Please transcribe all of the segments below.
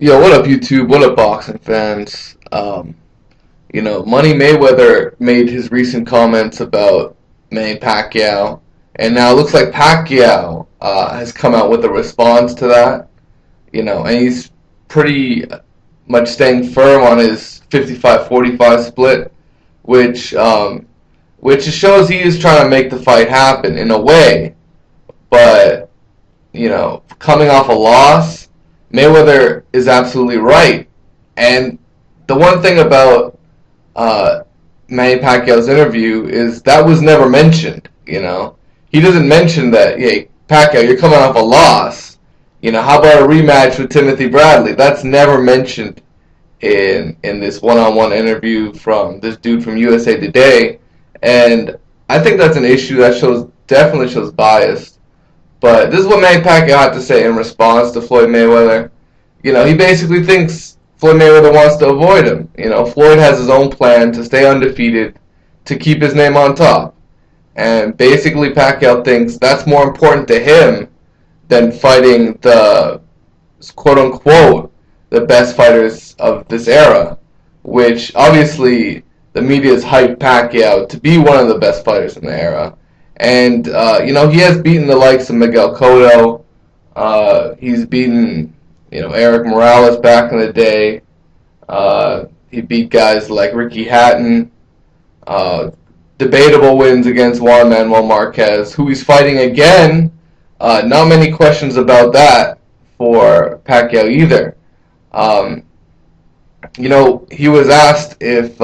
Yo, what up, YouTube? What up, boxing fans? Money Mayweather made his recent comments about Manny Pacquiao, and now it looks like Pacquiao has come out with a response to that. And he's pretty much staying firm on his 55-45 split, which which shows he is trying to make the fight happen in a way. But coming off a loss, Mayweather is absolutely right. And the one thing about Manny Pacquiao's interview is that was never mentioned. He doesn't mention that. Hey, Pacquiao, you're coming off a loss. How about a rematch with Timothy Bradley? That's never mentioned in this one-on-one interview from this dude from USA Today, and I think that's an issue that definitely shows bias. But this is what Manny Pacquiao had to say in response to Floyd Mayweather. He basically thinks Floyd Mayweather wants to avoid him. Floyd has his own plan to stay undefeated, to keep his name on top. And basically Pacquiao thinks that's more important to him than fighting the quote-unquote the best fighters of this era, which obviously the media has hyped Pacquiao to be one of the best fighters in the era. And, he has beaten the likes of Miguel Cotto. He's beaten, Eric Morales back in the day. He beat guys like Ricky Hatton. Debatable wins against Juan Manuel Marquez, who he's fighting again. Not many questions about that for Pacquiao either. He was asked if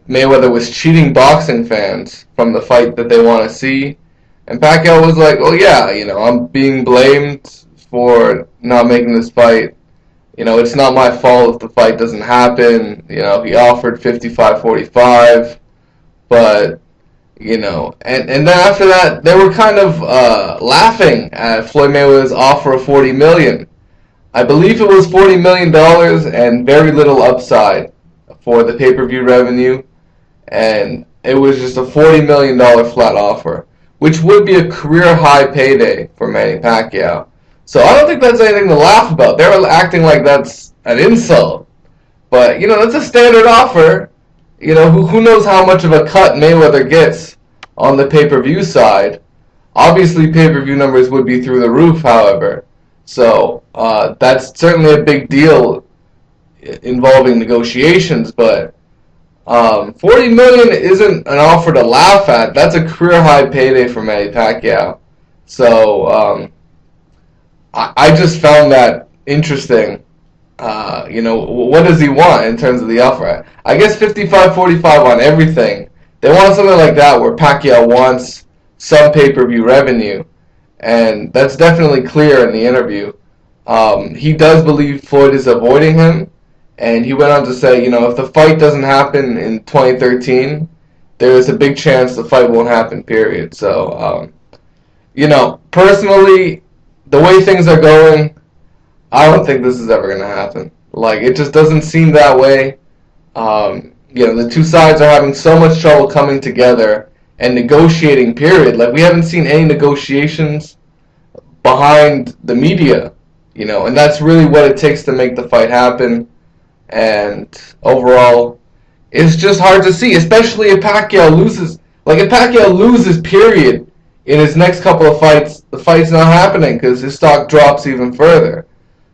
Mayweather was cheating boxing fans from the fight that they want to see, and Pacquiao was like, "Oh yeah, I'm being blamed for not making this fight. It's not my fault if the fight doesn't happen. He offered 55-45, but and then after that, they were kind of laughing at Floyd Mayweather's offer of $40 million. I believe it was $40 million and very little upside for the pay-per-view revenue, and it was just a $40 million flat offer, which would be a career-high payday for Manny Pacquiao. So I don't think that's anything to laugh about. They're acting like that's an insult. But, that's a standard offer. Who knows how much of a cut Mayweather gets on the pay-per-view side. Obviously, pay-per-view numbers would be through the roof, however. So that's certainly a big deal involving negotiations, but $40 million isn't an offer to laugh at. That's a career-high payday for Manny Pacquiao. So I just found that interesting. What does he want in terms of the offer? I guess 55-45 on everything. They want something like that where Pacquiao wants some pay-per-view revenue, and that's definitely clear in the interview. He does believe Floyd is avoiding him, and he went on to say, if the fight doesn't happen in 2013, there is a big chance the fight won't happen, period. So, personally, the way things are going, I don't think this is ever going to happen. It just doesn't seem that way. The two sides are having so much trouble coming together and negotiating, period. We haven't seen any negotiations behind the media, and that's really what it takes to make the fight happen. And overall, it's just hard to see, especially if Pacquiao loses. If Pacquiao loses, period, in his next couple of fights, the fight's not happening because his stock drops even further.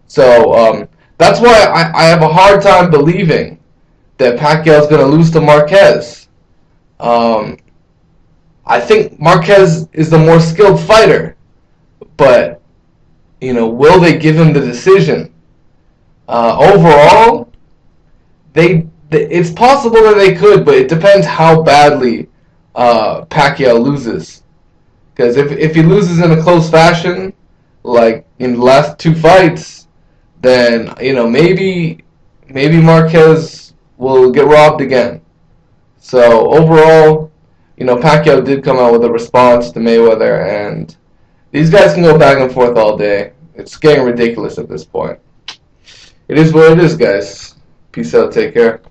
So that's why I have a hard time believing that Pacquiao's going to lose to Marquez. I think Marquez is the more skilled fighter, but will they give him the decision? Overall, it's possible that they could, but it depends how badly Pacquiao loses. Because if he loses in a close fashion, like in the last two fights, then maybe Marquez will get robbed again. So overall, Pacquiao did come out with a response to Mayweather, and these guys can go back and forth all day. It's getting ridiculous at this point. It is what it is, guys. Peace out. Take care.